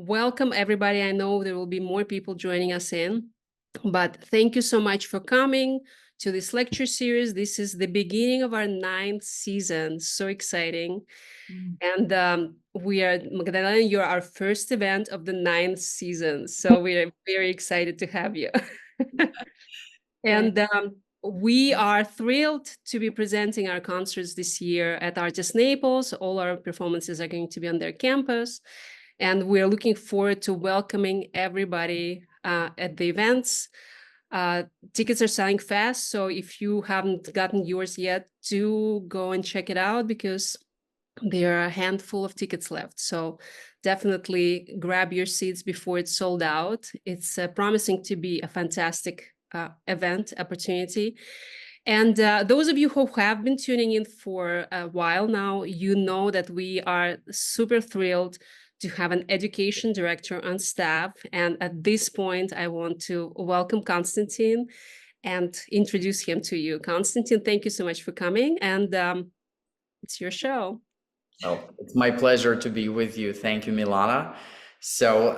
welcome everybody. I know there will be more people joining us in, but thank you so much for coming to this lecture series. This is the beginning of our 9th season. So exciting. And we are, Magdalena, you're our first event of the 9th season. So we are very excited to have you. And we are thrilled to be presenting our concerts this year at Artist Naples. All our performances are going to be on their campus. And we're looking forward to welcoming everybody at the events. Tickets are selling fast. So if you haven't gotten yours yet, do go and check it out because there are a handful of tickets left. So definitely grab your seats before it's sold out. It's promising to be a fantastic event opportunity. And those of you who have been tuning in for a while now, you know that we are super thrilled to have an education director on staff. And at this point, I want to welcome Konstantin and introduce him to you. Konstantin, thank you so much for coming. And it's your show. Oh, it's my pleasure to be with you. Thank you, Milana. So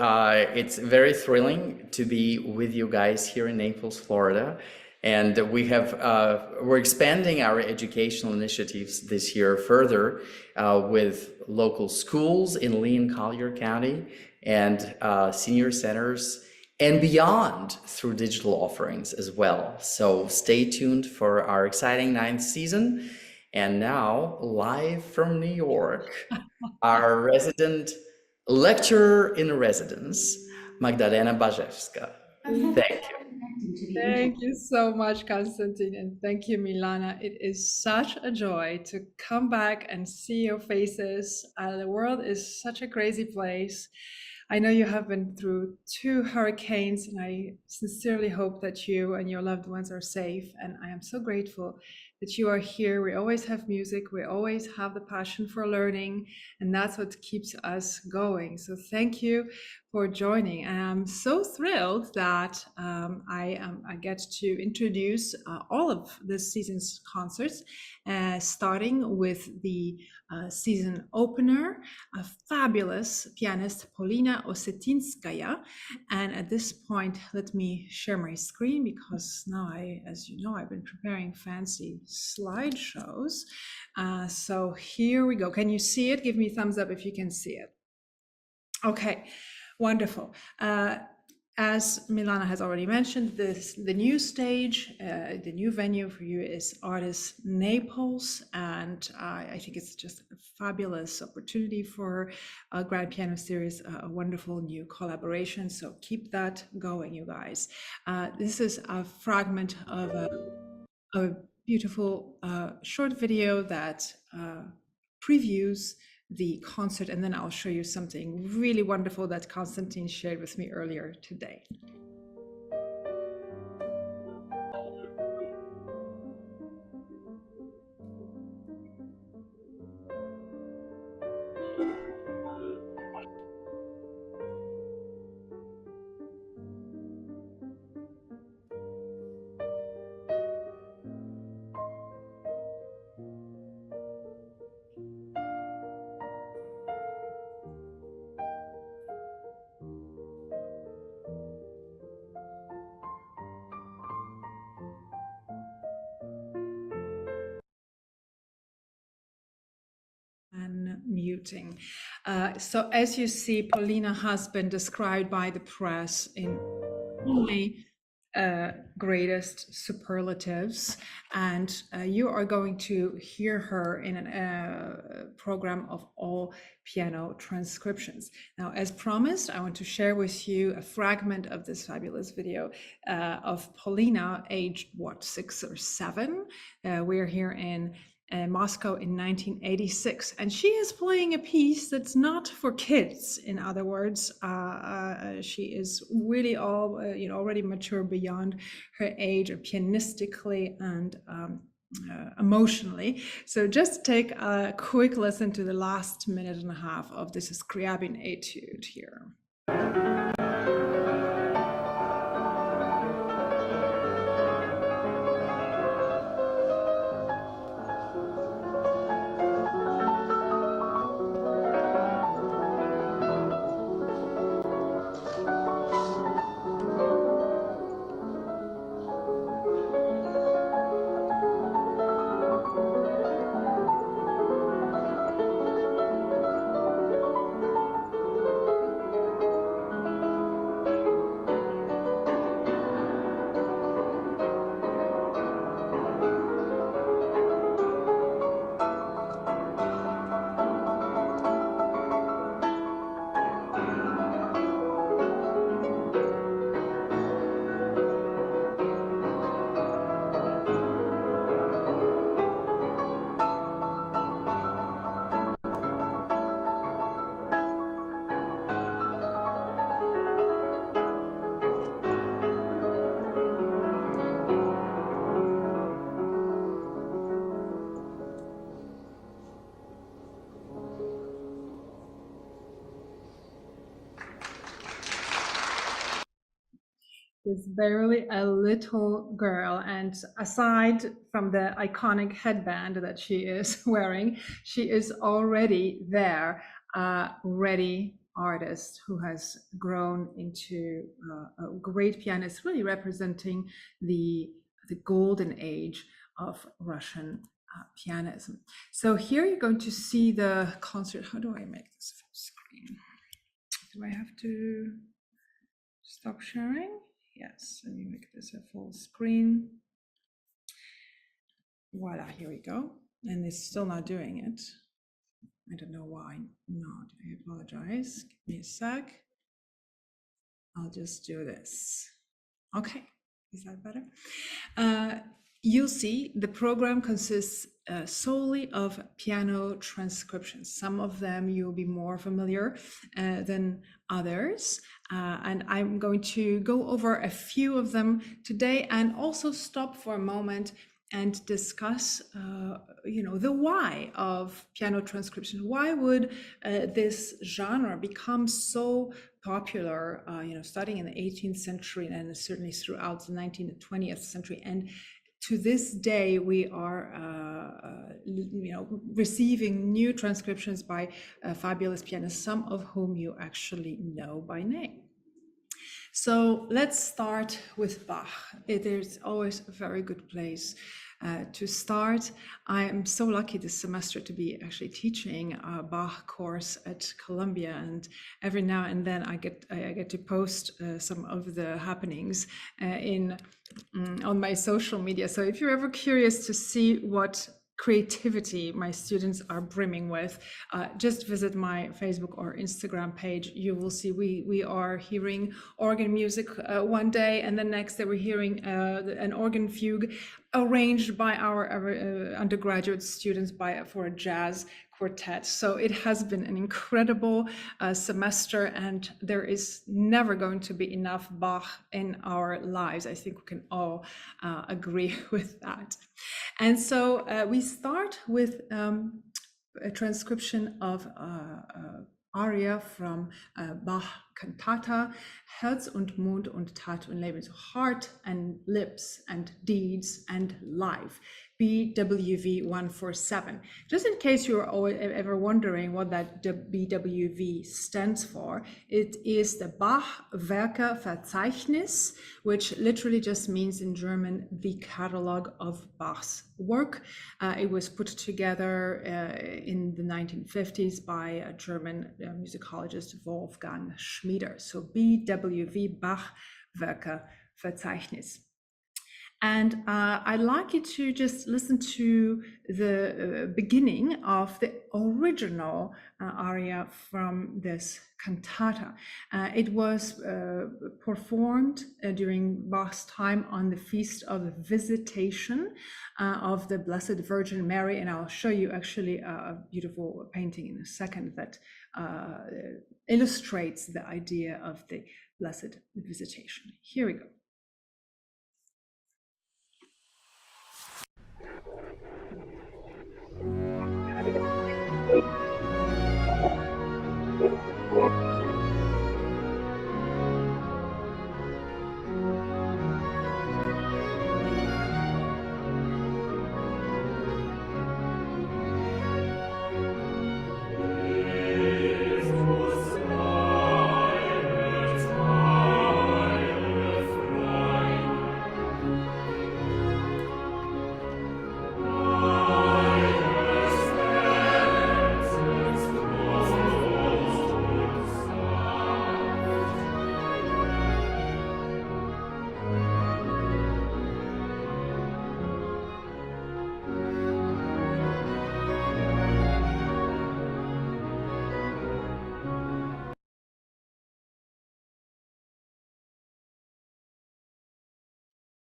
it's very thrilling to be with you guys here in Naples, Florida. And we're expanding our educational initiatives this year further with local schools in Lee and Collier County and senior centers and beyond through digital offerings as well. So stay tuned for our exciting 9th season. And now, live from New York, our resident lecturer in residence, Magdalena Stern-Baczewska. Thank you. Thank you so much, Konstantin, and thank you, Milana. It is such a joy to come back and see your faces. The world is such a crazy place. I know you have been through 2 hurricanes, and I sincerely hope that you and your loved ones are safe. And I am so grateful that you are here. We always have music. We always have the passion for learning, and that's what keeps us going. So thank you for joining. And I'm so thrilled that I get to introduce all of this season's concerts, starting with the season opener, a fabulous pianist, Polina Osetinskaya. And at this point, let me share my screen because now as you know, I've been preparing fancy slideshows. So here we go. Can you see it? Give me a thumbs up if you can see it. Okay, wonderful. As Milana has already mentioned, the new stage, the new venue for you is Artist Naples, and I think it's just a fabulous opportunity for a Grand Piano Series, a wonderful new collaboration. So keep that going, you guys. This is a fragment of a beautiful short video that previews the concert, and then I'll show you something really wonderful that Konstantin shared with me earlier today. Muting. So as you see, Polina has been described by the press in only greatest superlatives, and you are going to hear her in a program of all piano transcriptions. Now, as promised, I want to share with you a fragment of this fabulous video of Polina, aged 6 or 7. We're here in Moscow in 1986, and she is playing a piece that's not for kids. In other words, she is really already mature beyond her age, pianistically and emotionally. So just take a quick listen to the last minute and a half of this Scriabin etude here. is barely a little girl, and aside from the iconic headband that she is wearing, she is already there, a ready artist who has grown into a great pianist, really representing the golden age of Russian pianism. So here you're going to see the concert. How do I make this full screen? Do I have to stop sharing? Yes, let me make this a full screen. Voila, here we go. And it's still not doing it. I don't know why not. I apologize. Give me a sec. I'll just do this. Okay, is that better? You'll see the program consists solely of piano transcriptions. Some of them you'll be more familiar than others. And I'm going to go over a few of them today and also stop for a moment and discuss, the why of piano transcription. Why would this genre become so popular, starting in the 18th century and certainly throughout the 19th and 20th century? And to this day, we are, receiving new transcriptions by fabulous pianists, some of whom you actually know by name. So let's start with Bach. It is always a very good place to start. I am so lucky this semester to be actually teaching a Bach course at Columbia, and every now and then I get to post some of the happenings on my social media. So if you're ever curious to see what creativity my students are brimming with, just visit my Facebook or Instagram page. You will see we are hearing organ music one day, and the next day we're hearing an organ fugue arranged by our undergraduate students for a jazz quartet. So it has been an incredible semester, and there is never going to be enough Bach in our lives. I think we can all agree with that. And so we start with a transcription of aria from Bach cantata, Herz und Mund und Tat und Leben, so heart and lips and deeds and life, BWV 147. Just in case you're ever wondering what that BWV stands for, it is the Bach-Werke-Verzeichnis, which literally just means in German, the catalog of Bach's work. It was put together in the 1950s by a German musicologist, Wolfgang Schmieder. So BWV, Bach-Werke-Verzeichnis. And I'd like you to just listen to the beginning of the original aria from this cantata. It was performed during Bach's time on the Feast of the Visitation of the Blessed Virgin Mary. And I'll show you actually a beautiful painting in a second that illustrates the idea of the Blessed Visitation. Here we go.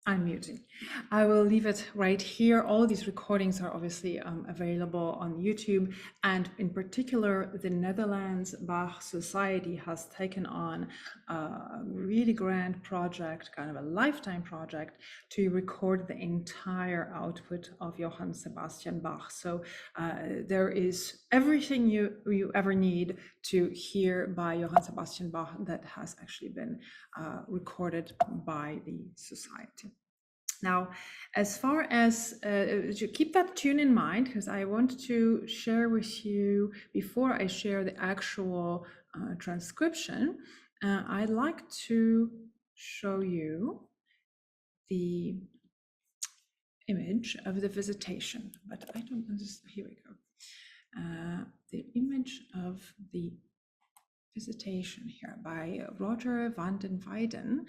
Unmuting. I will leave it right here. All these recordings are obviously available on YouTube, and in particular, the Netherlands Bach Society has taken on a really grand project, kind of a lifetime project, to record the entire output of Johann Sebastian Bach. So there is everything you ever need to hear by Johann Sebastian Bach that has actually been recorded by the society. Now, as far as you keep that tune in mind, because I want to share with you, before I share the actual transcription, I'd like to show you the image of the visitation, but I don't understand. Here we go. The image of the visitation here by Roger van den Weyden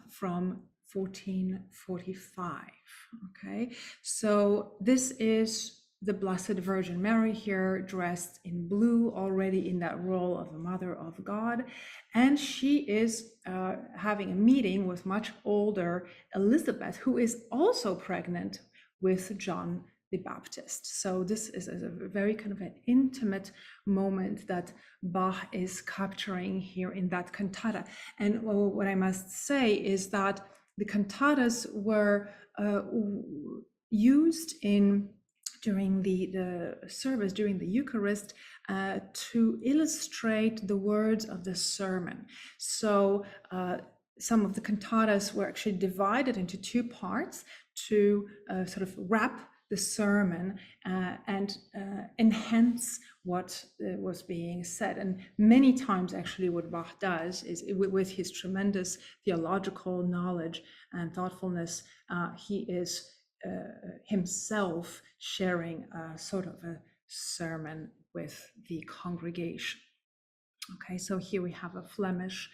from 1445. Okay, so this is the Blessed Virgin Mary here, dressed in blue, already in that role of a Mother of God, and she is having a meeting with much older Elizabeth, who is also pregnant with John the Baptist. So this is a very kind of an intimate moment that Bach is capturing here in that cantata. And what I must say is that the cantatas were used during the service, during the Eucharist, to illustrate the words of the sermon. So some of the cantatas were actually divided into two parts to sort of wrap the sermon and enhance what was being said. And many times, actually, what Bach does is, with his tremendous theological knowledge and thoughtfulness, he is himself sharing a sort of a sermon with the congregation. Okay, so here we have a Flemish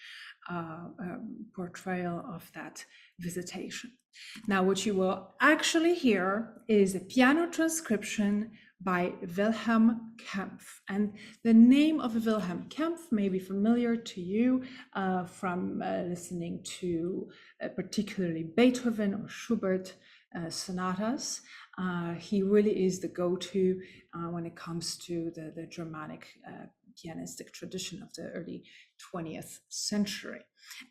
portrayal of that visitation. Now, what you will actually hear is a piano transcription by Wilhelm Kempff. And the name of Wilhelm Kempff may be familiar to you from listening to particularly Beethoven or Schubert sonatas. He really is the go-to when it comes to the Germanic pianistic tradition of the early 20th century.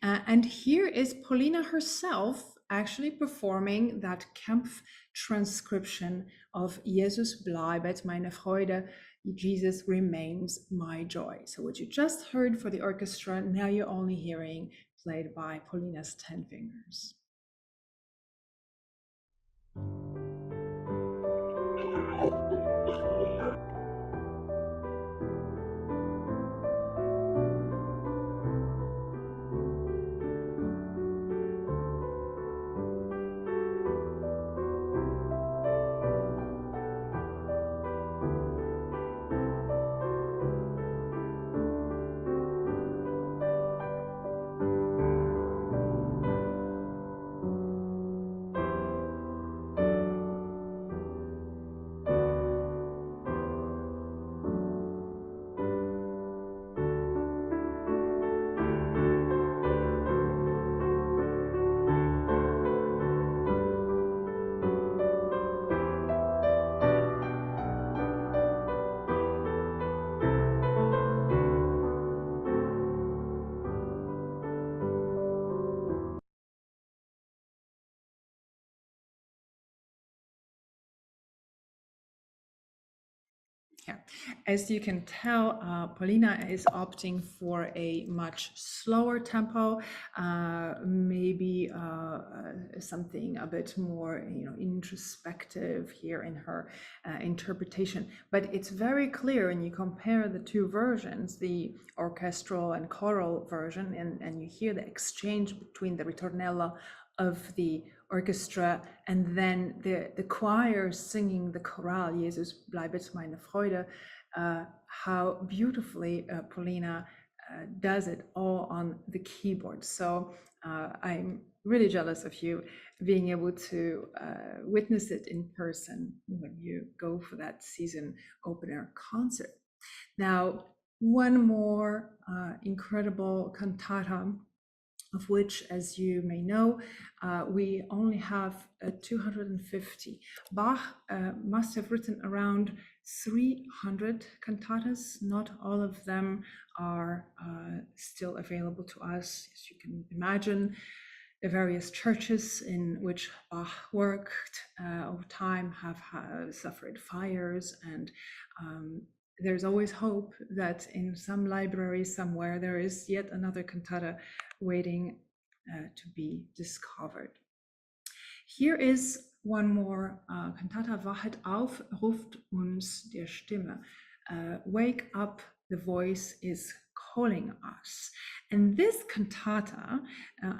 And here is Paulina herself actually performing that Kempff transcription of Jesus bleibet meine Freude, Jesus remains my joy. So what you just heard for the orchestra, now you're only hearing played by Paulina's 10 fingers. Yeah. As you can tell, Paulina is opting for a much slower tempo, maybe something a bit more, introspective here in her interpretation. But it's very clear when you compare the two versions, the orchestral and choral version, and you hear the exchange between the ritornello of the orchestra and then the choir singing the chorale, Jesus bleibet meine Freude, how beautifully Paulina does it all on the keyboard. So I'm really jealous of you being able to witness it in person when you go for that season opener concert. Now, one more incredible cantata of which, as you may know, we only have 250. Bach must have written around 300 cantatas. Not all of them are still available to us. As you can imagine, the various churches in which Bach worked over time have suffered fires, and there's always hope that in some library somewhere there is yet another cantata waiting to be discovered. Here is one more cantata, Wachet auf, ruft uns der Stimme. Wake up, the voice is calling us. And this cantata,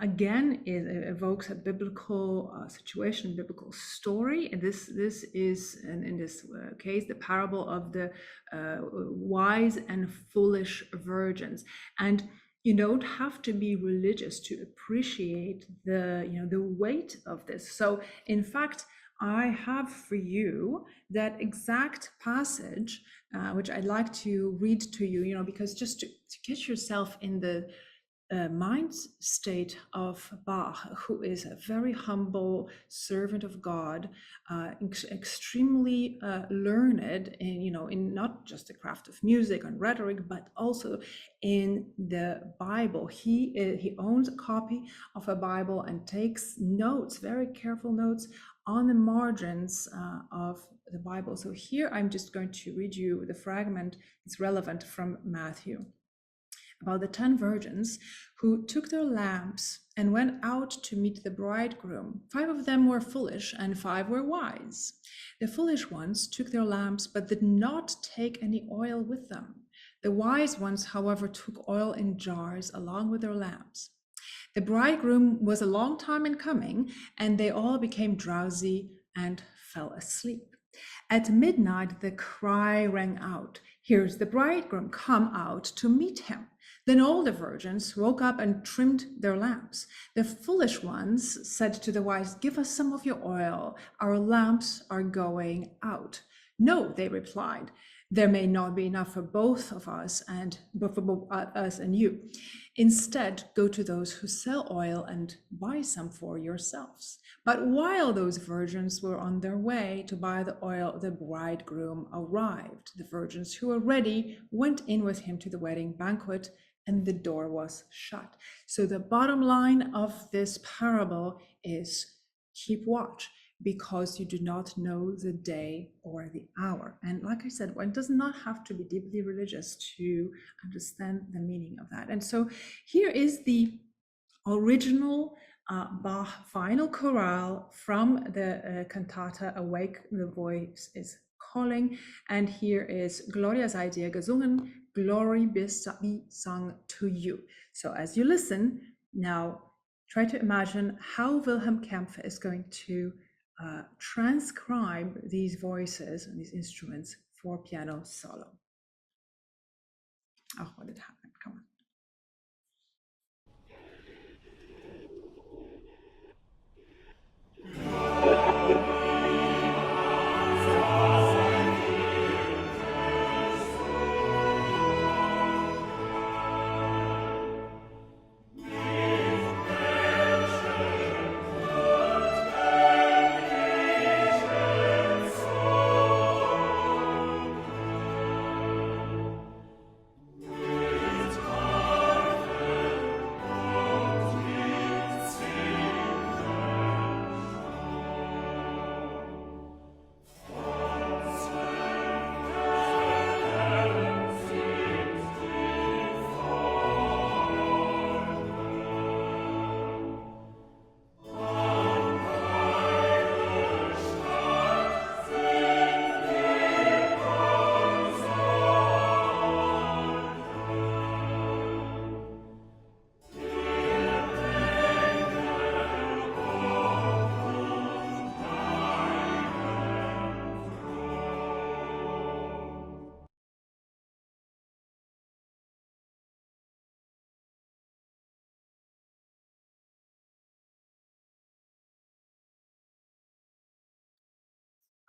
again, evokes a biblical situation, biblical story. And this is, in this case, the parable of the wise and foolish virgins. And you don't have to be religious to appreciate the weight of this. So, in fact, I have for you that exact passage, which I'd like to read to you, because just to get yourself in the mind state of Bach, who is a very humble servant of God, extremely learned in not just the craft of music and rhetoric, but also in the Bible. He owns a copy of a Bible and takes notes, very careful notes, on the margins of the Bible. So here I'm just going to read you the fragment that's relevant from Matthew, about the 10 virgins who took their lamps and went out to meet the bridegroom. 5 of them were foolish and 5 were wise. The foolish ones took their lamps but did not take any oil with them. The wise ones, however, took oil in jars along with their lamps. The bridegroom was a long time in coming, and they all became drowsy and fell asleep. At midnight, the cry rang out, "Here's the bridegroom, come out to meet him." Then all the virgins woke up and trimmed their lamps. The foolish ones said to the wise, "Give us some of your oil. Our lamps are going out." "No," they replied, "there may not be enough for both of us and for both us and you. Instead, go to those who sell oil and buy some for yourselves." But while those virgins were on their way to buy the oil, the bridegroom arrived. The virgins who were ready went in with him to the wedding banquet, and the door was shut. So the bottom line of this parable is keep watch, because you do not know the day or the hour. And like I said, one does not have to be deeply religious to understand the meaning of that. And so here is the original Bach final chorale from the cantata Awake, the Voice is Calling. And here is Gloria sei dir gesungen, glory be sung to you. So as you listen, now try to imagine how Wilhelm Kempfer is going to transcribe these voices and these instruments for piano solo. Oh, what did happen? Come on.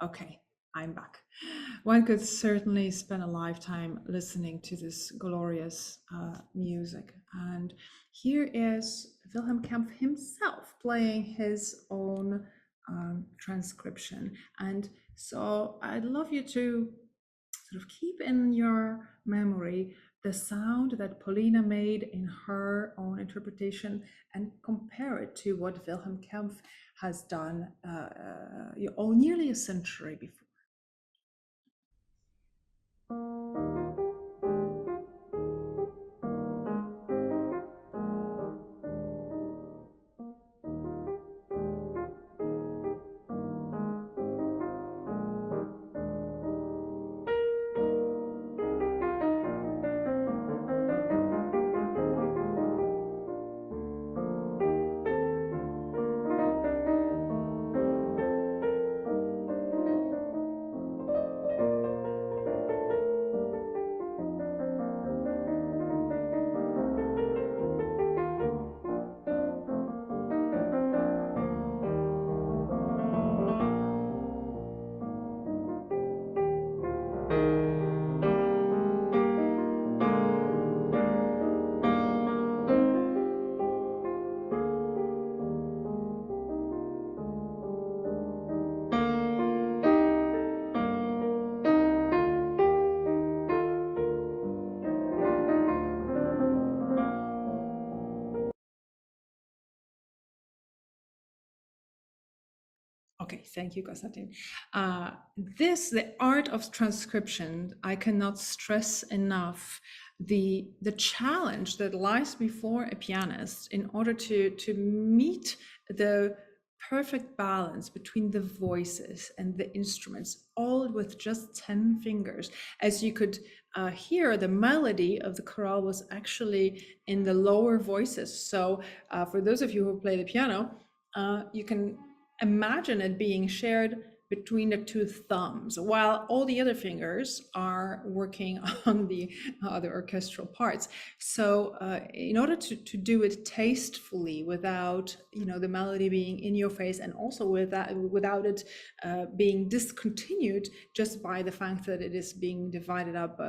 Okay, I'm back. One could certainly spend a lifetime listening to this glorious music. And here is Wilhelm Kempff himself playing his own transcription. And so I'd love you to sort of keep in your memory the sound that Paulina made in her own interpretation and compare it to what Wilhelm Kempff has done nearly a century before. Okay, thank you, Konstantin. The art of transcription, I cannot stress enough the challenge that lies before a pianist in order to meet the perfect balance between the voices and the instruments, all with just 10 fingers. As you could hear, the melody of the chorale was actually in the lower voices. So for those of you who play the piano, you can imagine it being shared between the two thumbs, while all the other fingers are working on the other orchestral parts. So in order to do it tastefully without the melody being in your face, and also without it being discontinued just by the fact that it is being divided up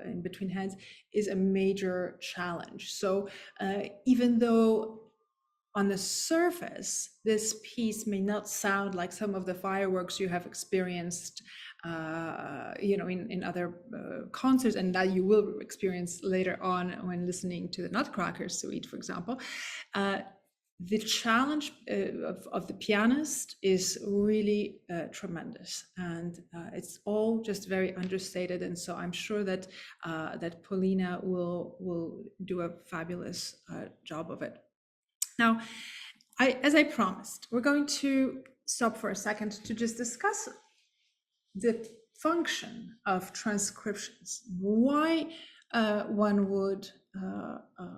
in between hands, is a major challenge. So even though on the surface, this piece may not sound like some of the fireworks you have experienced, in other concerts, and that you will experience later on when listening to the Nutcracker Suite, for example. The challenge of the pianist is really tremendous, and it's all just very understated. And so I'm sure that that Paulina will do a fabulous job of it. Now, as I promised, we're going to stop for a second to just discuss the function of transcriptions, why one would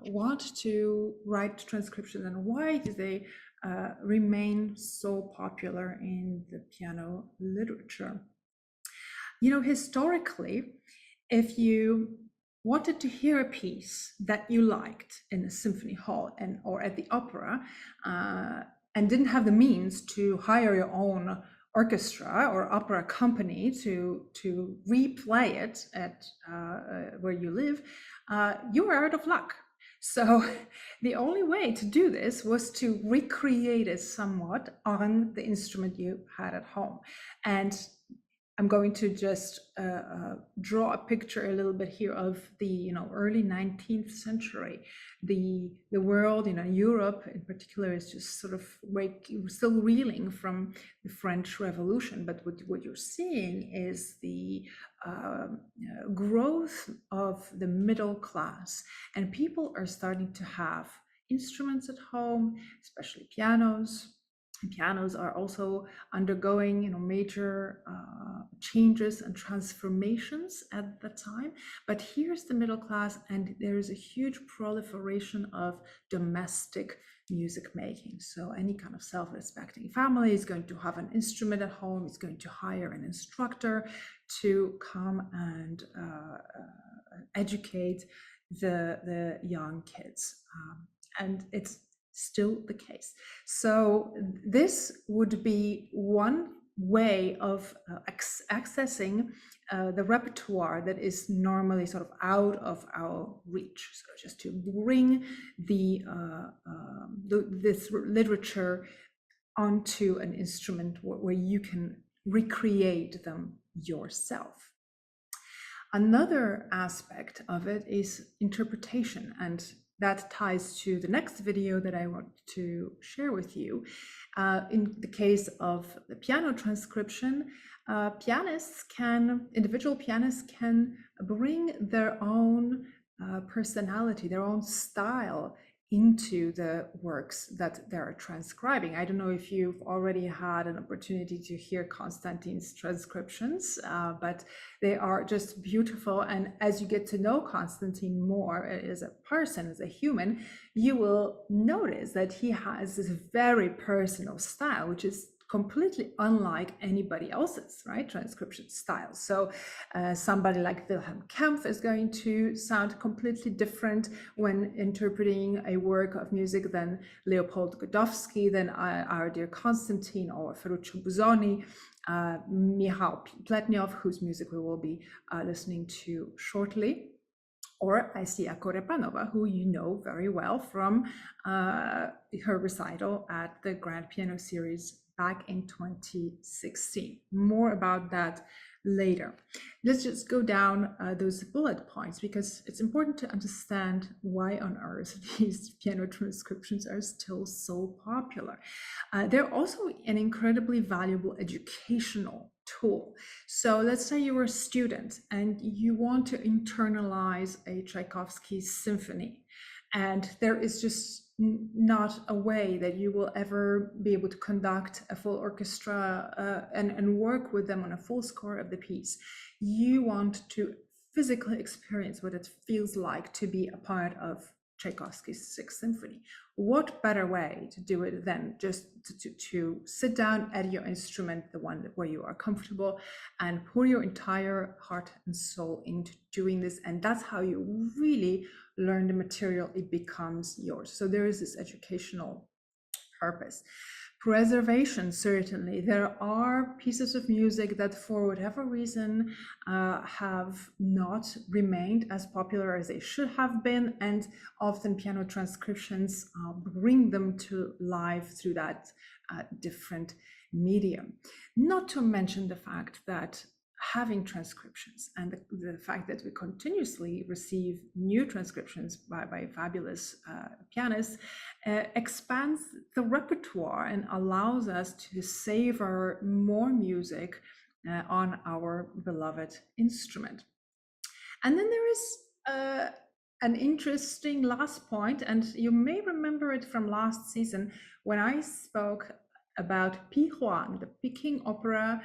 want to write transcriptions, and why do they remain so popular in the piano literature. Historically, if you wanted to hear a piece that you liked in a symphony hall or at the opera, and didn't have the means to hire your own orchestra or opera company to replay it at where you live, you were out of luck. So the only way to do this was to recreate it somewhat on the instrument you had at home. And I'm going to just draw a picture a little bit here of the early 19th century. The world, Europe in particular, is just sort of still reeling from the French Revolution. But what you're seeing is the growth of the middle class, and people are starting to have instruments at home, especially pianos. Pianos are also undergoing major changes and transformations at the time. But here's the middle class, and there's a huge proliferation of domestic music making. So any kind of self-respecting family is going to have an instrument at home, is going to hire an instructor to come and educate the young kids. And it's still the case. So this would be one way of accessing the repertoire that is normally sort of out of our reach. So just to bring this literature onto an instrument where you can recreate them yourself. Another aspect of it is interpretation, and that ties to the next video that I want to share with you. In the case of the piano transcription, individual pianists can bring their own personality, their own style into the works that they're transcribing. I don't know if you've already had an opportunity to hear Konstantin's transcriptions, but they are just beautiful. And as you get to know Konstantin more as a person, as a human, you will notice that he has this very personal style, which is completely unlike anybody else's, right, transcription style. So somebody like Wilhelm Kempff is going to sound completely different when interpreting a work of music than Leopold Godowsky, than our dear Konstantin, or Ferruccio Busoni, Michał Pletniow, whose music we will be listening to shortly, or Asia Korepanova, who you know very well from her recital at the Grand Piano Series back in 2016. More about that later. Let's just go down those bullet points, because it's important to understand why on earth these piano transcriptions are still so popular. They're also an incredibly valuable educational tool. So let's say you're a student and you want to internalize a Tchaikovsky symphony, and there is just not a way that you will ever be able to conduct a full orchestra and work with them on a full score of the piece. You want to physically experience what it feels like to be a part of Tchaikovsky's Sixth Symphony. What better way to do it than just to sit down at your instrument, the one where you are comfortable, and pour your entire heart and soul into doing this. And that's how you really learn the material. It becomes yours. So there is this educational purpose. Preservation, certainly. There are pieces of music that for whatever reason have not remained as popular as they should have been, and often piano transcriptions bring them to life through that different medium. Not to mention the fact that having transcriptions and the fact that we continuously receive new transcriptions by fabulous pianists expands the repertoire and allows us to savor more music on our beloved instrument. And then there is an interesting last point, and you may remember it from last season when I spoke about Pi Huang, the Peking Opera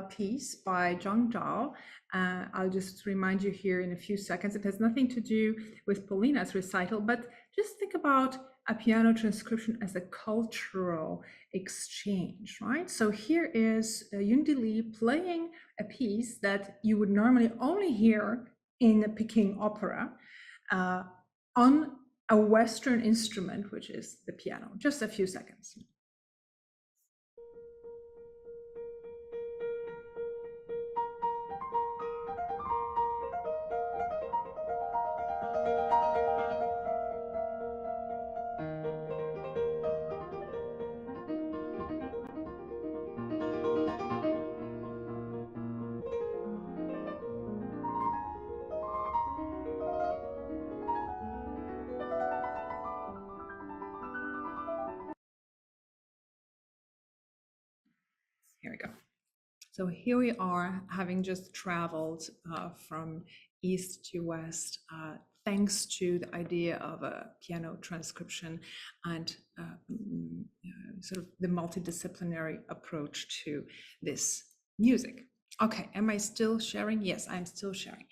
piece by Zhang Zhao. I'll just remind you here in a few seconds. It has nothing to do with Paulina's recital, but just think about a piano transcription as a cultural exchange, right? So here is Yun Di Li playing a piece that you would normally only hear in a Peking opera on a Western instrument, which is the piano. Just a few seconds. Here we go. So here we are, having just traveled from east to west, thanks to the idea of a piano transcription and sort of the multidisciplinary approach to this music. Okay, am I still sharing? Yes, I'm still sharing.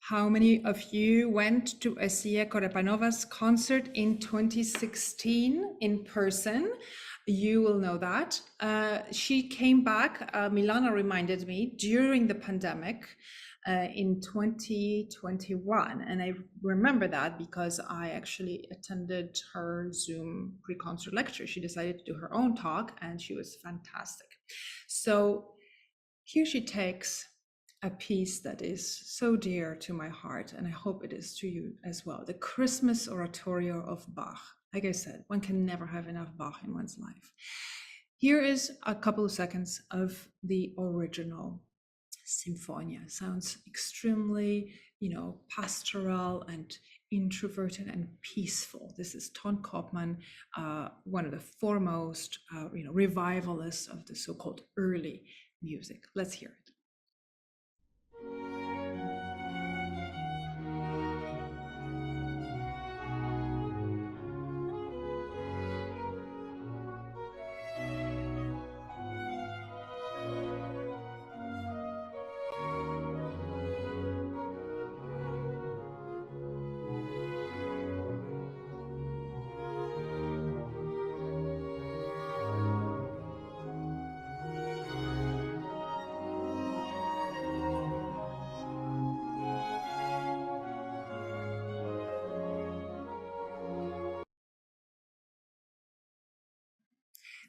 How many of you went to Asia Korepanova's concert in 2016 in person? You will know that. She came back, Milana reminded me, during the pandemic. in 2021. And I remember that because I actually attended her Zoom pre-concert lecture. She decided to do her own talk and she was fantastic. So here she takes a piece that is so dear to my heart, and I hope it is to you as well, the Christmas Oratorio of Bach. Like I said, one can never have enough Bach in one's life. Here is a couple of seconds of the original Symphonia. Sounds extremely, pastoral and introverted and peaceful. This is Ton Kopman, one of the foremost, revivalists of the so-called early music. Let's hear it.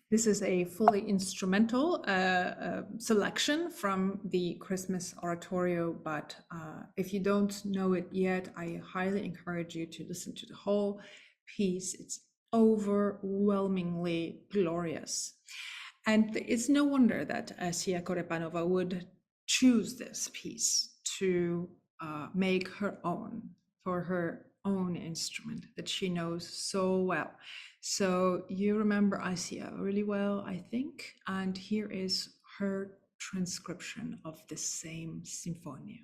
This is a fully instrumental selection from the Christmas Oratorio, but if you don't know it yet, I highly encourage you to listen to the whole piece. It's overwhelmingly glorious. And it's no wonder that Sia Korepanova would choose this piece to make her own, for her own instrument that she knows so well. So you remember Asia really well, I think, and here is her transcription of the same Symphonia.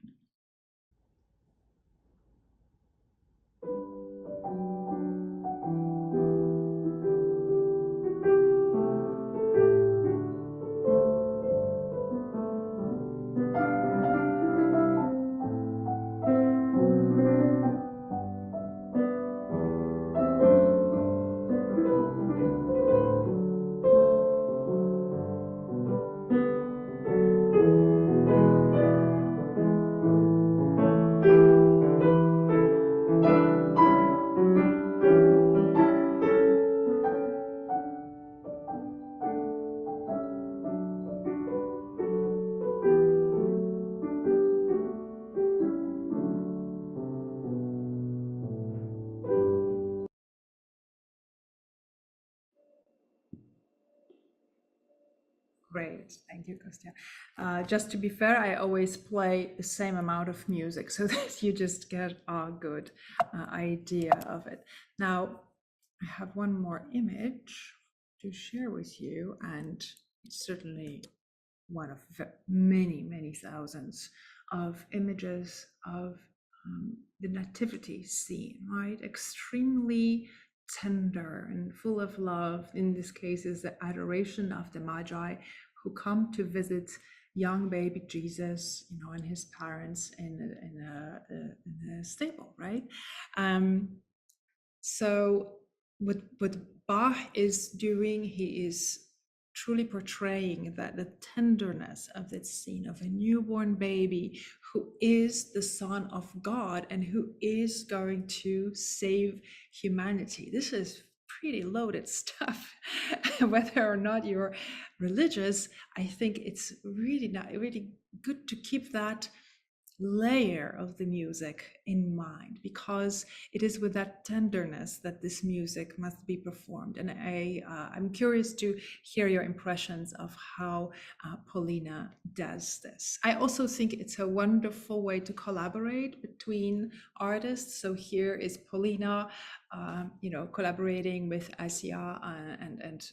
Great, thank you, Kostya. Just to be fair, I always play the same amount of music so that you just get a good idea of it. Now, I have one more image to share with you, and it's certainly one of many, many thousands of images of the nativity scene, right? Extremely tender and full of love. In this case, is the adoration of the Magi who come to visit young baby Jesus, and his parents in a stable, right? So what Bach is doing, he is truly portraying that the tenderness of that scene of a newborn baby who is the Son of God and who is going to save humanity. This is pretty loaded stuff. Whether or not you're religious, I think it's really good to keep that layer of the music in mind, because it is with that tenderness that this music must be performed. And I'm curious to hear your impressions of how Paulina does this. I also think it's a wonderful way to collaborate between artists. So here is Paulina, collaborating with Asia and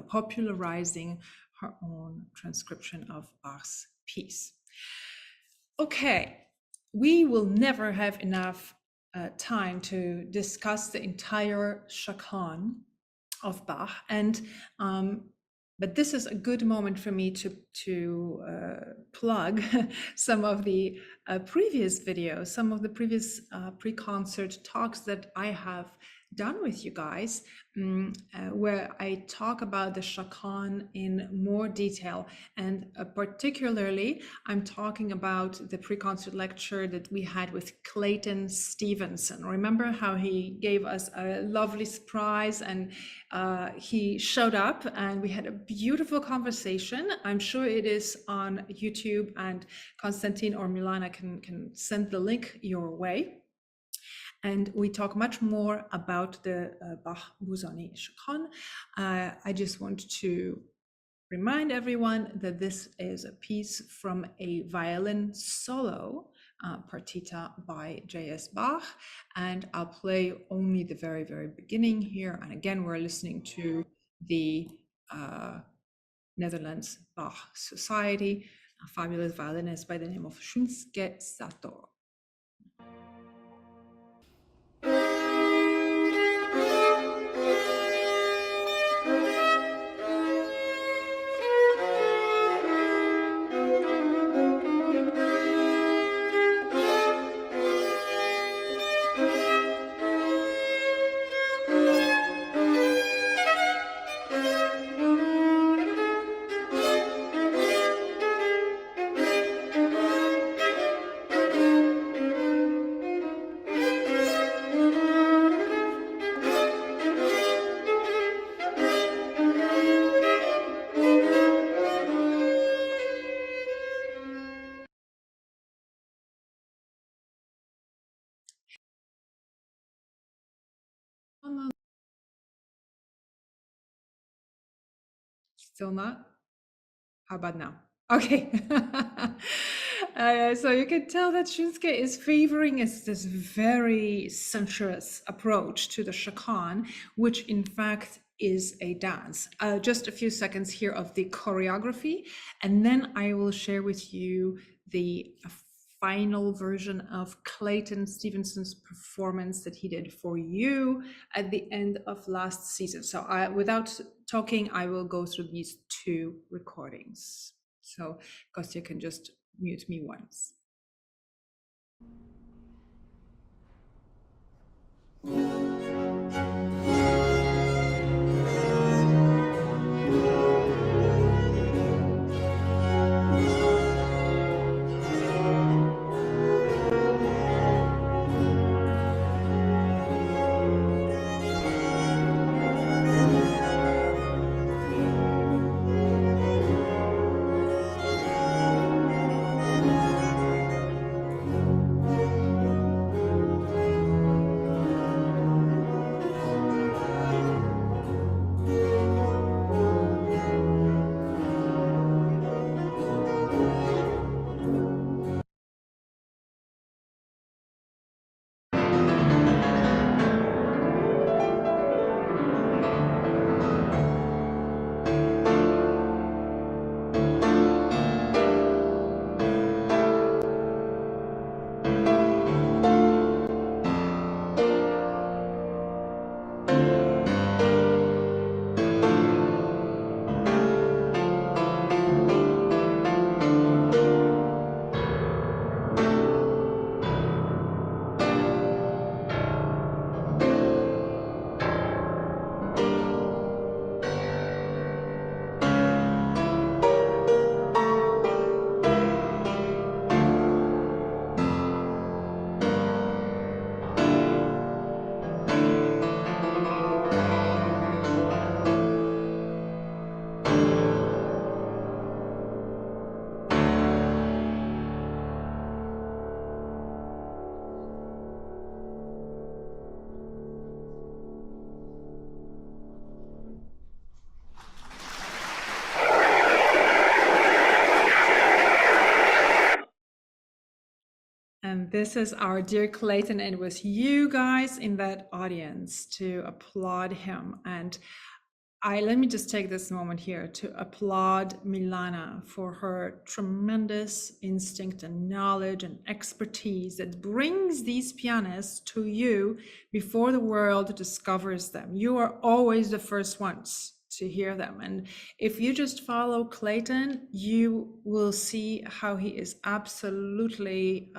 popularizing her own transcription of Bach's piece. Okay, we will never have enough time to discuss the entire chaconne of Bach, and but this is a good moment for me to plug some of the previous videos, some of the previous pre-concert talks that I have done with you guys, where I talk about the chaconne in more detail. And particularly, I'm talking about the pre-concert lecture that we had with Clayton Stevenson. Remember how he gave us a lovely surprise, and he showed up and we had a beautiful conversation. I'm sure it is on YouTube, and Konstantin or Milana can send the link your way. And we talk much more about the Bach-Busoni chaconne. I just want to remind everyone that this is a piece from a violin solo partita by J.S. Bach, and I'll play only the very, very beginning here. And again, we're listening to the Netherlands Bach Society, a fabulous violinist by the name of Shunsuke Sato. Still not? How about now? Okay. So you can tell that Shunsuke is favoring this very sensuous approach to the chaconne, which in fact is a dance. Just a few seconds here of the choreography, and then I will share with you the final version of Clayton Stevenson's performance that he did for you at the end of last season. So without talking, I will go through these two recordings. So Kostya can just mute me once. And this is our dear Clayton, and it was you guys in that audience to applaud him. And let me just take this moment here to applaud Milana for her tremendous instinct and knowledge and expertise that brings these pianists to you before the world discovers them. You are always the first ones to hear them. And if you just follow Clayton, you will see how he is absolutely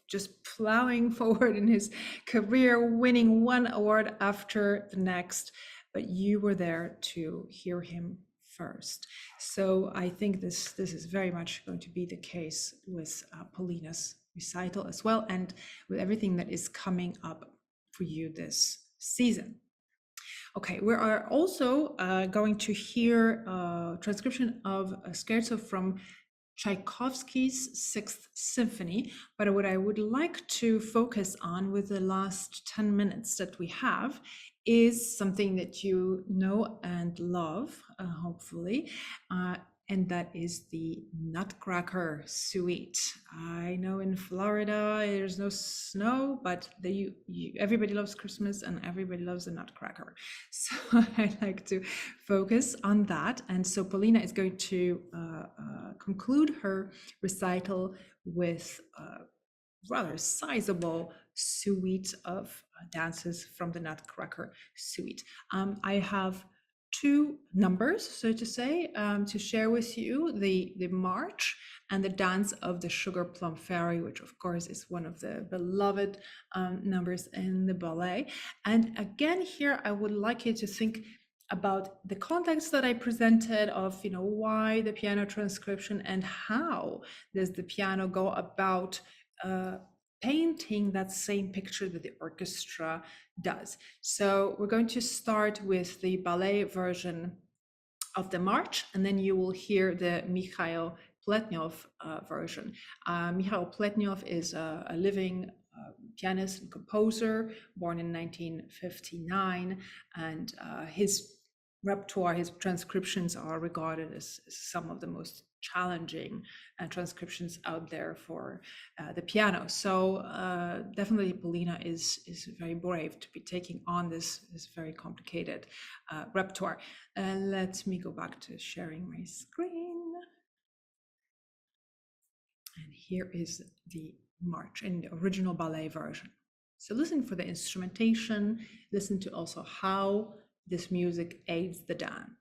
just plowing forward in his career, winning one award after the next. But you were there to hear him first. So I think this is very much going to be the case with Polina's recital as well, and with everything that is coming up for you this season. Okay, we are also going to hear a transcription of a scherzo from Tchaikovsky's Sixth Symphony, but what I would like to focus on with the last 10 minutes that we have is something that you know and love, hopefully, and that is the Nutcracker Suite. I know in Florida there's no snow, but everybody loves Christmas and everybody loves the Nutcracker. So I like to focus on that. And so Polina is going to conclude her recital with a rather sizable suite of dances from the Nutcracker Suite. I have two numbers, so to say, to share with you, the march and the dance of the Sugar Plum Fairy, which of course is one of the beloved numbers in the ballet. And again, here I would like you to think about the context that I presented of, why the piano transcription and how does the piano go about painting that same picture that the orchestra does. So we're going to start with the ballet version of the march, and then you will hear the Mikhail Pletnyov version. Mikhail Pletnyov is a living pianist and composer, born in 1959, and his repertoire, his transcriptions are regarded as some of the most challenging transcriptions out there for the piano. So definitely Polina is very brave to be taking on this very complicated repertoire. Let me go back to sharing my screen. And here is the march in the original ballet version. So listen for the instrumentation, listen to also how this music aids the dance.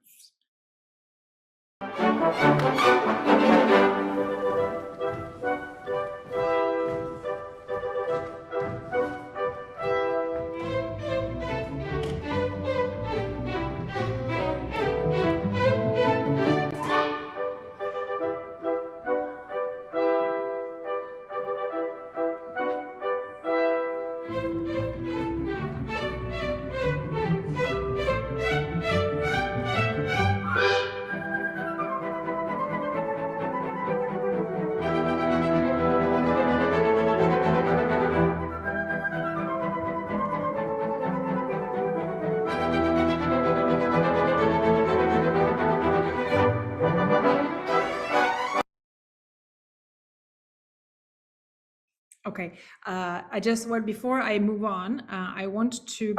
Okay, I just want, before I move on, I want to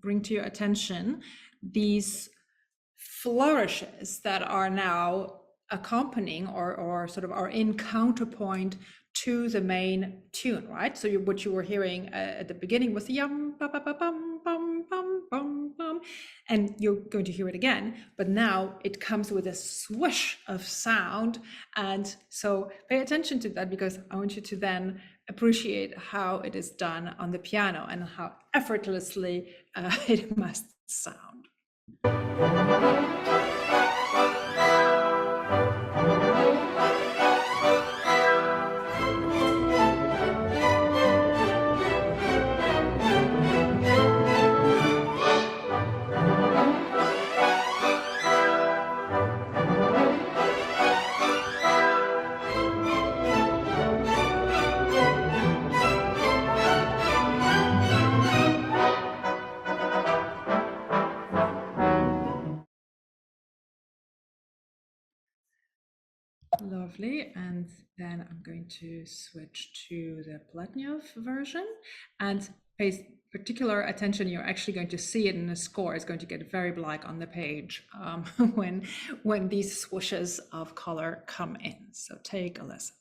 bring to your attention these flourishes that are now accompanying or sort of are in counterpoint to the main tune, right? So what you were hearing at the beginning was the yum, ba, ba, ba, bum, bum, bum, bum, bum, and you're going to hear it again, but now it comes with a swoosh of sound. And so pay attention to that, because I want you to then appreciate how it is done on the piano and how effortlessly it must sound. Lovely, and then I'm going to switch to the Pletnyov version, and pay particular attention. You're actually going to see it in the score. It's going to get very black on the page when these swooshes of color come in. So take a listen.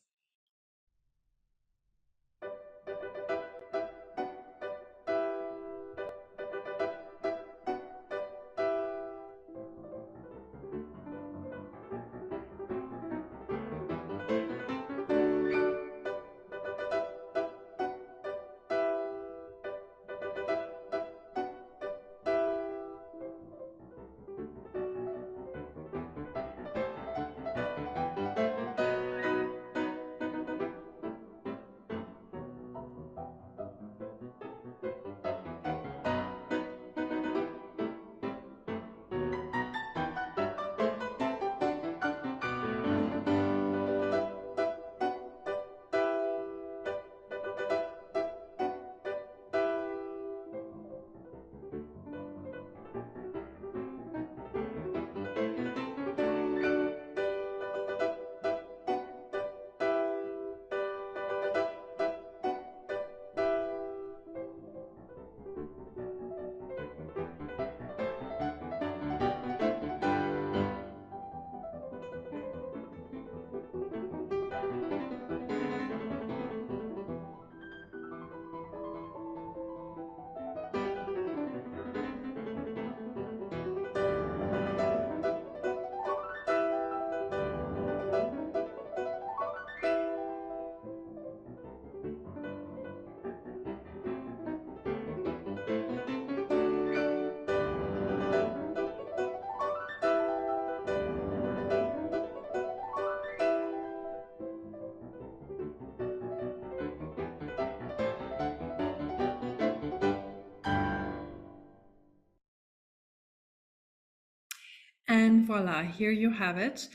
And voila, here you have it.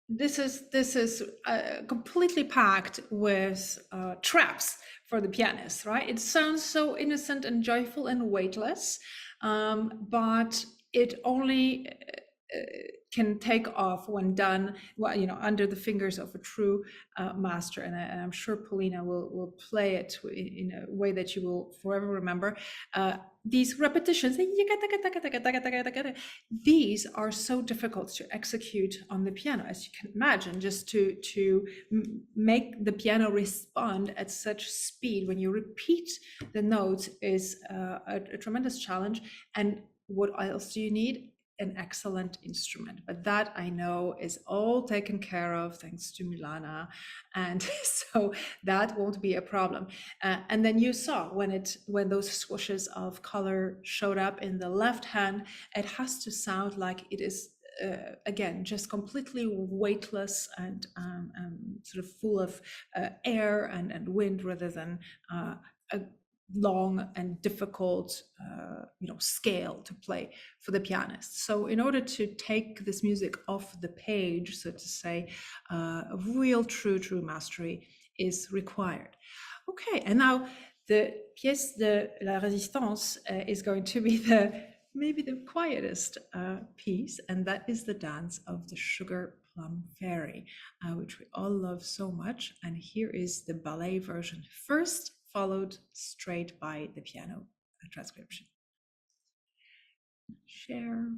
This is completely packed with traps for the pianist, right? It sounds so innocent and joyful and weightless, but it only can take off when done, well, you know, under the fingers of a true master. And I'm sure Polina will play it in a way that you will forever remember. These repetitions, these are so difficult to execute on the piano, as you can imagine. Just to make the piano respond at such speed when you repeat the notes is a tremendous challenge. And what else do you need? An excellent instrument, but that I know is all taken care of thanks to Milana, and so that won't be a problem. And then you saw when those swooshes of color showed up in the left hand, it has to sound like it is again just completely weightless and sort of full of air and wind rather than a long and difficult scale to play for the pianist. So in order to take this music off the page, so to say, a real true mastery is required. Okay, and now the pièce de la résistance is going to be maybe the quietest piece, and that is the dance of the Sugar Plum Fairy, which we all love so much. And here is the ballet version first, followed straight by the piano transcription. Share.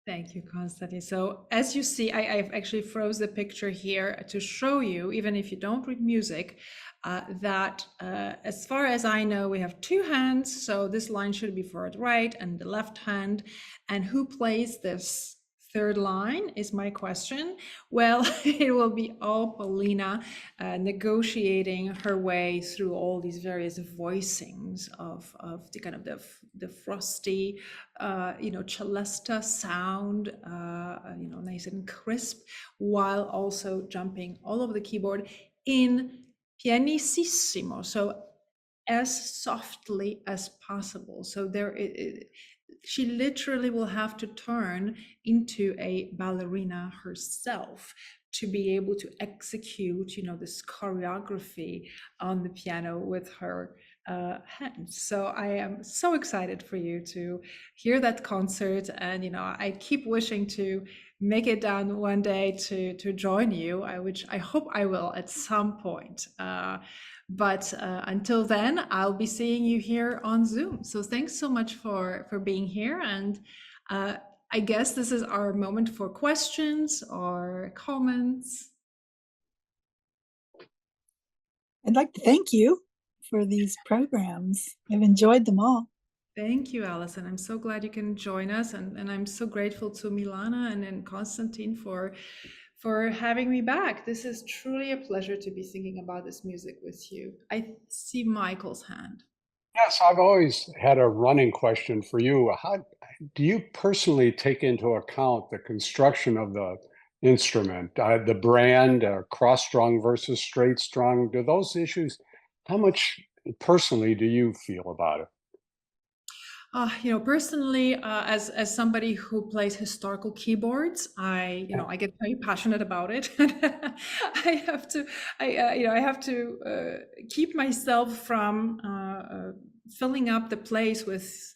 Thank you, Constantine. So as you see, I've actually froze the picture here to show you, even if you don't read music, that as far as I know, we have two hands. So this line should be for the right and the left hand. And who plays this third line is my question. Well, it will be all Polina negotiating her way through all these various voicings of the kind of the frosty, celesta sound, nice and crisp, while also jumping all over the keyboard in pianissimo, so as softly as possible. So she literally will have to turn into a ballerina herself to be able to execute, this choreography on the piano with her hands. So I am so excited for you to hear that concert, and I keep wishing to make it down one day to join you, which I hope I will at some point. But until then, I'll be seeing you here on Zoom. So thanks so much for being here. And I guess this is our moment for questions or comments. I'd like to thank you for these programs. I've enjoyed them all. Thank you, Alison. I'm so glad you can join us. And I'm so grateful to Milana and Konstantin for having me back. This is truly a pleasure to be thinking about this music with you. I see Michael's hand. Yes, I've always had a running question for you. How do you personally take into account the construction of the instrument, the brand, cross-strung versus straight-strung? Do those issues, how much personally do you feel about it? Personally, as somebody who plays historical keyboards, I get very passionate about it. I have to keep myself from filling up the place with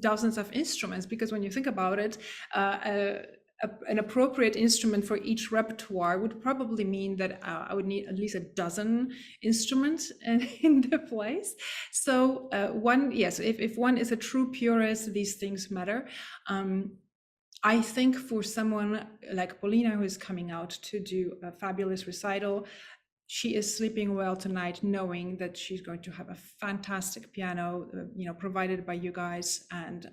dozens of instruments, because when you think about it, an appropriate instrument for each repertoire would probably mean that I would need at least a dozen instruments in the place. So if one is a true purist, these things matter. I think for someone like Paulina, who is coming out to do a fabulous recital, she is sleeping well tonight, knowing that she's going to have a fantastic piano, provided by you guys, and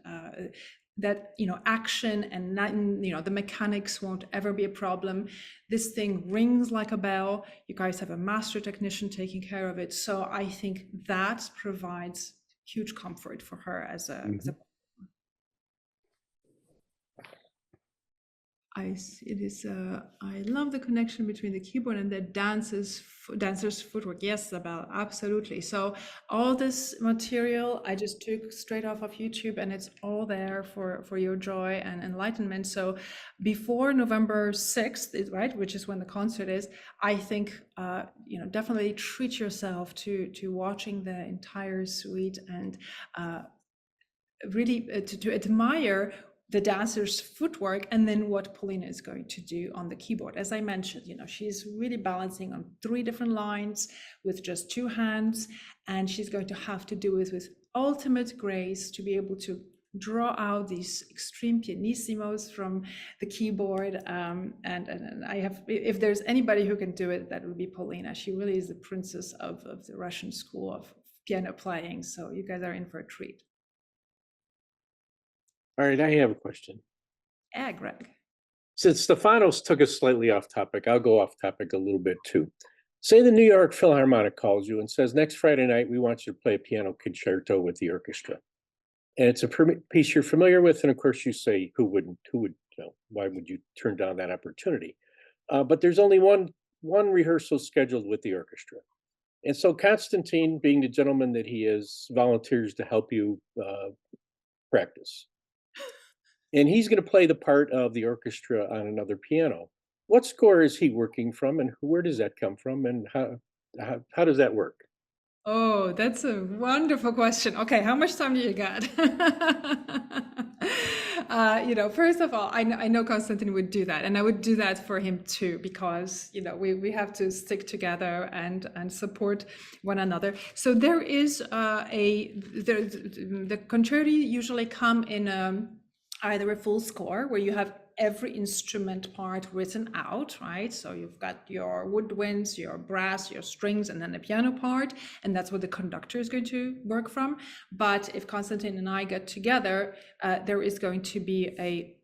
that action and the mechanics won't ever be a problem. This thing rings like a bell. You guys have a master technician taking care of it, so I think that provides huge comfort for her as a I love the connection between the keyboard and the dancer's footwork. Yes, Isabel, absolutely. So all this material I just took straight off of YouTube, and it's all there for your joy and enlightenment. So before November 6th, right, which is when the concert is, I think definitely treat yourself to watching the entire suite, and really to admire the dancer's footwork, and then what Paulina is going to do on the keyboard. As I mentioned, she's really balancing on 3 different lines with just 2 hands, and she's going to have to do it with ultimate grace to be able to draw out these extreme pianissimos from the keyboard. And if there's anybody who can do it, that would be Paulina. She really is the princess of the Russian school of piano playing. So you guys are in for a treat. All right, I have a question. Yeah, Greg. Since Stefanos took us slightly off topic, I'll go off topic a little bit too. Say the New York Philharmonic calls you and says, next Friday night, we want you to play a piano concerto with the orchestra. And it's a piece you're familiar with. And of course you say, who would, why would you turn down that opportunity? But there's only one rehearsal scheduled with the orchestra. And so Konstantin, being the gentleman that he is, volunteers to help you practice. And he's going to play the part of the orchestra on another piano. What score is he working from, and where does that come from, and how does that work? Oh, that's a wonderful question. Okay, how much time do you got? First of all, I know Konstantin would do that, and I would do that for him too, because we have to stick together and support one another. So there is the concerti usually come in either a full score where you have every instrument part written out, right? So you've got your woodwinds, your brass, your strings, and then the piano part, and that's what the conductor is going to work from. But if Konstantin and I get together, there is going to be a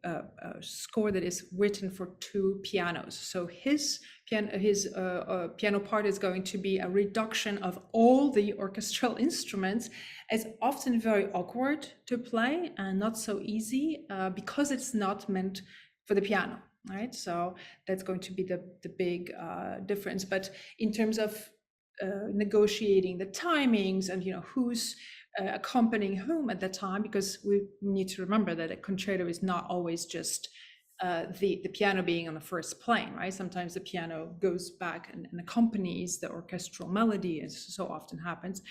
score that is written for 2 pianos. So his piano part is going to be a reduction of all the orchestral instruments. It's often very awkward to play and not so easy because it's not meant for the piano, right? So that's going to be the big difference. But in terms of negotiating the timings and who's accompanying whom at that time, because we need to remember that a concerto is not always just the piano being on the first plane, right? Sometimes the piano goes back and accompanies the orchestral melody, as so often happens.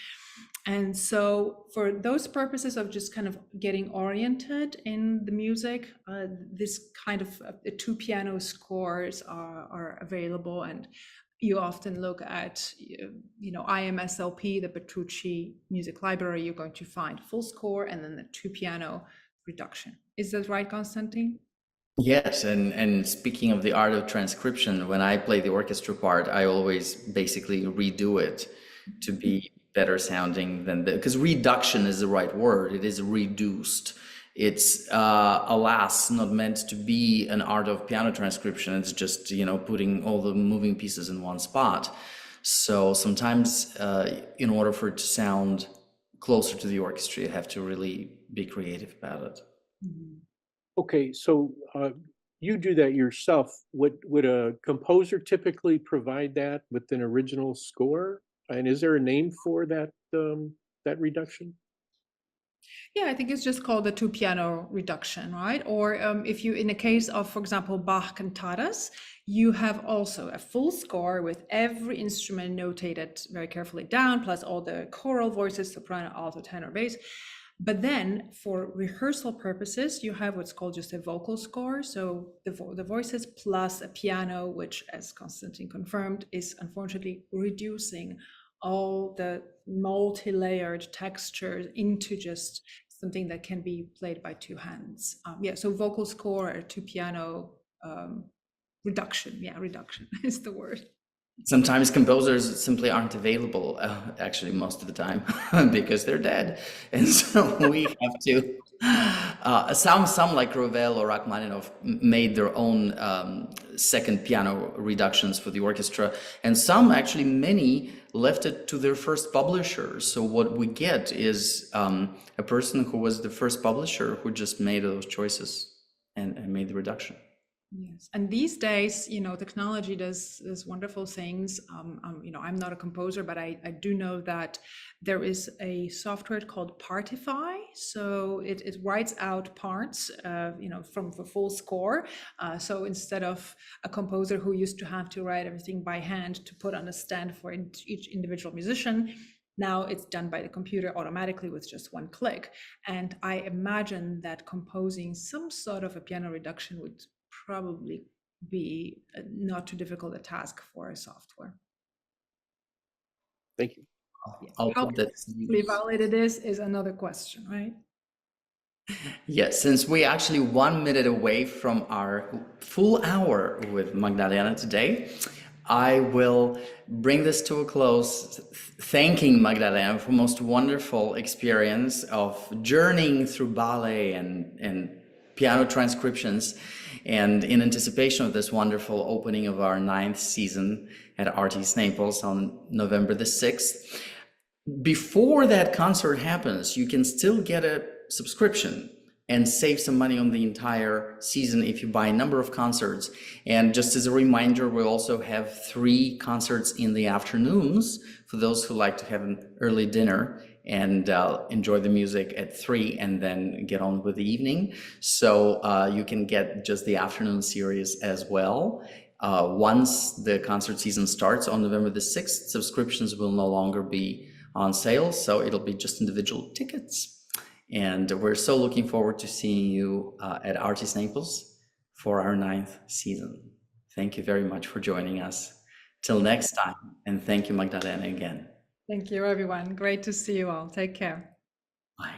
And so for those purposes of just kind of getting oriented in the music, this kind of two piano scores are available. And you often look at, IMSLP, the Petrucci Music Library, you're going to find full score and then the two piano reduction. Is that right, Konstantin? Yes, and speaking of the art of transcription, when I play the orchestra part, I always basically redo it to be better sounding than because reduction is the right word. It is reduced. It's alas not meant to be an art of piano transcription. It's just putting all the moving pieces in one spot. So sometimes in order for it to sound closer to the orchestra, you have to really be creative about it. Okay, so you do that yourself. Would a composer typically provide that with an original score? And is there a name for that that reduction? Yeah, I think it's just called the two piano reduction, right? Or if you, in the case of, for example, Bach cantatas, you have also a full score with every instrument notated very carefully down, plus all the choral voices, soprano, alto, tenor, bass. But then for rehearsal purposes, you have what's called just a vocal score. So the voices plus a piano, which, as Konstantin confirmed, is unfortunately reducing all the multi-layered textures into just something that can be played by two hands. So vocal score or two piano reduction. Yeah, reduction is the word. Sometimes composers simply aren't available, actually most of the time, because they're dead. And so we have to, some like Ravel or Rachmaninoff made their own second piano reductions for the orchestra. And some, actually many, left it to their first publisher. So what we get is a person who was the first publisher who just made those choices and made the reduction. Yes, and these days, technology does wonderful things. I'm not a composer, but I do know that there is a software called Partify. So it writes out parts, from the full score. So instead of a composer who used to have to write everything by hand to put on a stand for each individual musician, now it's done by the computer automatically with just one click. And I imagine that composing some sort of a piano reduction would probably be not too difficult a task for a software. Thank you. I'll How put that. valid it is another question, right? Yes, since we're actually 1 minute away from our full hour with Magdalena today, I will bring this to a close, thanking Magdalena for most wonderful experience of journeying through ballet and piano transcriptions, and in anticipation of this wonderful opening of our 9th season at Artis Naples on November the 6th. Before that concert happens, you can still get a subscription and save some money on the entire season if you buy a number of concerts. And just as a reminder, we also have 3 concerts in the afternoons for those who like to have an early dinner and enjoy the music at 3 and then get on with the evening. So you can get just the afternoon series as well. Once the concert season starts on November the 6th, subscriptions will no longer be on sale, so it'll be just individual tickets. And we're so looking forward to seeing you at Artis Naples for our 9th season. Thank you very much for joining us. Till next time, and thank you, Magdalena, again. Thank you, everyone. Great to see you all. Take care. Bye.